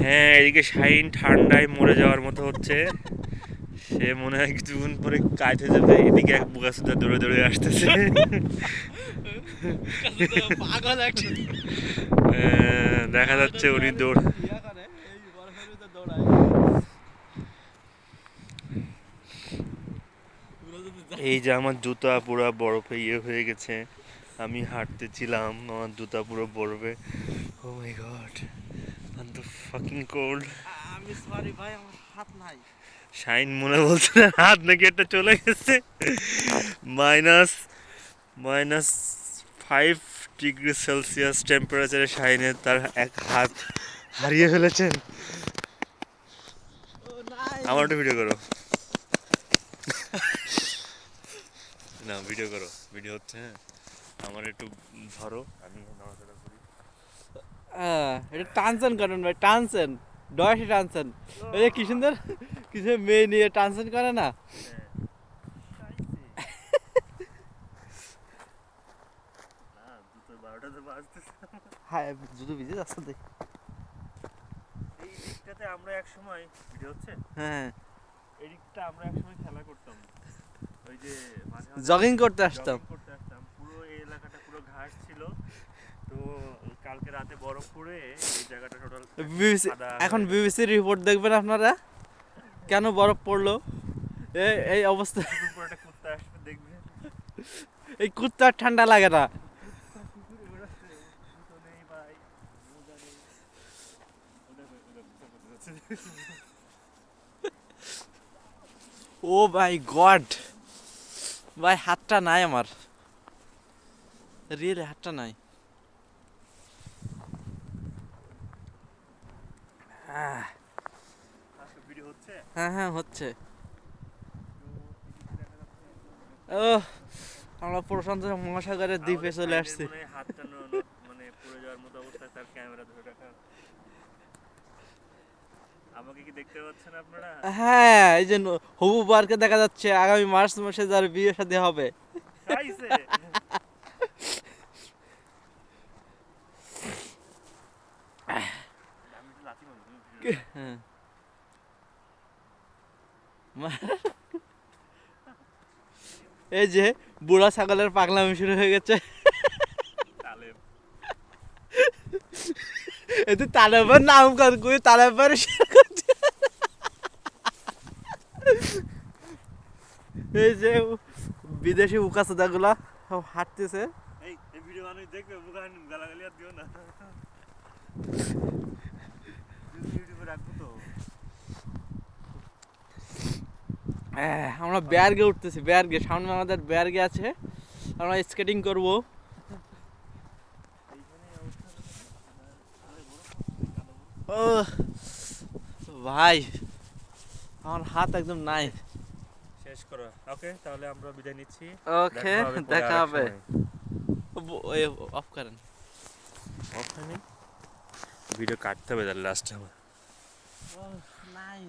হ্যাঁ, এদিকে শাহিন ঠান্ডায় মরে যাওয়ার মতো হচ্ছে। সে মনে হয় কিছুক্ষণ পরে কাজ হয়ে যাবে। এদিকে এক বুকাসুদা দৌড়ে দৌড়ে আসতেছে। পাগল একটা দেখা যাচ্ছে উনি দৌড় করে এই বরফের ভিতর দৌড়ায়। এই যে আমার জুতা পুরো বরফে হয়ে গেছে। আমি হাঁটতেছিলাম, আমার জুতা পুরো বরফে। ও মাই গড, আই এম তো ফাকিং কোল্ড। আমি সরি ভাই, আমার হাত নাই। শাইন মনে বলছে না হাত নাকি একটা চলে গেছে। মাইনাস মাইনাস 5 ডিগ্রি সেলসিয়াস টেম্পারেচারে শাইনের তার এক হাত হারিয়ে ফেলেছেন। ও নাই। আমার একটু ভিডিও করো না, ভিডিও করো, ভিডিও হচ্ছে। হ্যাঁ, আমার একটু ধরো, আমি নড়াচড়া করি। এটা টানছেন করেন ভাই, টানছেন ডয়সে টানছেন। ওই যে কি সুন্দর কিছু মেয়ে নিয়ে টানছেন করে না। হ্যাঁ, না দুটো 12টা বাজতেছে। হ্যাঁ, জুতো ভিজে যাচ্ছে দেখ। এই দিকটাতে আমরা এক সময় ভিডিও হচ্ছে, হ্যাঁ, এই দিকটা আমরা এক সময় খেলা করতাম। ওই যে মাঝে মাঝে জগিং করতে আসতাম। জগিং করতে আসতাম। পুরো এই এলাকাটা পুরো ঘাস ছিল। তো কালকে রাতে বরফ পড়ে এই জায়গাটা টোটাল বিবিসি, সাদা এখন হয়ে গেছে। বিবিসির রিপোর্ট দেখবেন আপনারা, কেন বরফ পড়লো এই অবস্থা। কিছুক্ষণ পর একটা কুত্তা আসবে, দেখবে এই কুত্তার ঠান্ডা লাগে না। কুকুরে বেরোচ্ছে, জুতো নেই ভাই, মোজা নেই। ওদের করতে যাচ্ছে। ও মাই গড ভাই, হাতটা নাই আমার, রিয়েলি হাতটা নাই। আহ, আজকে ভিডিও হচ্ছে। হ্যাঁ হ্যাঁ হচ্ছে। তো এদিকে দেখা যাচ্ছে ও, আমরা প্রশান্ত মহাসাগরের দ্বীপে আমাদের চলে শাইনের আসছি। মনে হয় হাতটা মানে পড়ে যাওয়ার মতো অবস্থায় তার ক্যামেরা ধরে রাখা। আমাকে কি দেখতে পাচ্ছেন আপনারা? হ্যাঁ, এই যে হবু পার্কে দেখা যাচ্ছে আগামী মার্চ মাসে যার বিয়ে শাদী হবে। খাইছে। আমি একটু লাথি মারবো, তুমি ভিডিও নাও। হ্যাঁ, এই যে বুড়া ছাগলের পাগলামি শুরু হয়ে গেছে। তালেব। এতে তালেবের নাম কই তালেবের এই যে বিদেশি উকাচোদা গুলা সব হাঁটতেছে। এই ভিডিও মানুষ দেখবে, মুখে গালাগালি আর দিও না। ইউটিউবে রাখবো তো। আমরা বেয়ার্গে উঠতেছি, বেয়ার্গে সামনে আমাদের বেয়ার্গে আছে, আমরা স্কেটিং করব। এইখানে অবস্থা দেখো তো, সাদা বরফ পড়তেছে, কালো বরফ। ও ভাই, আমার হাত একদম নাই। শেষ করো। ওকে, তাহলে আমরা বিদায় নিচ্ছি। ওকে, দেখা হবে পরে দেখা আরেক হবে। সময়। অফ করেন। ওখানে ভিডিও কাটতে হবে তাহলে লাস্টে আমার। নাই।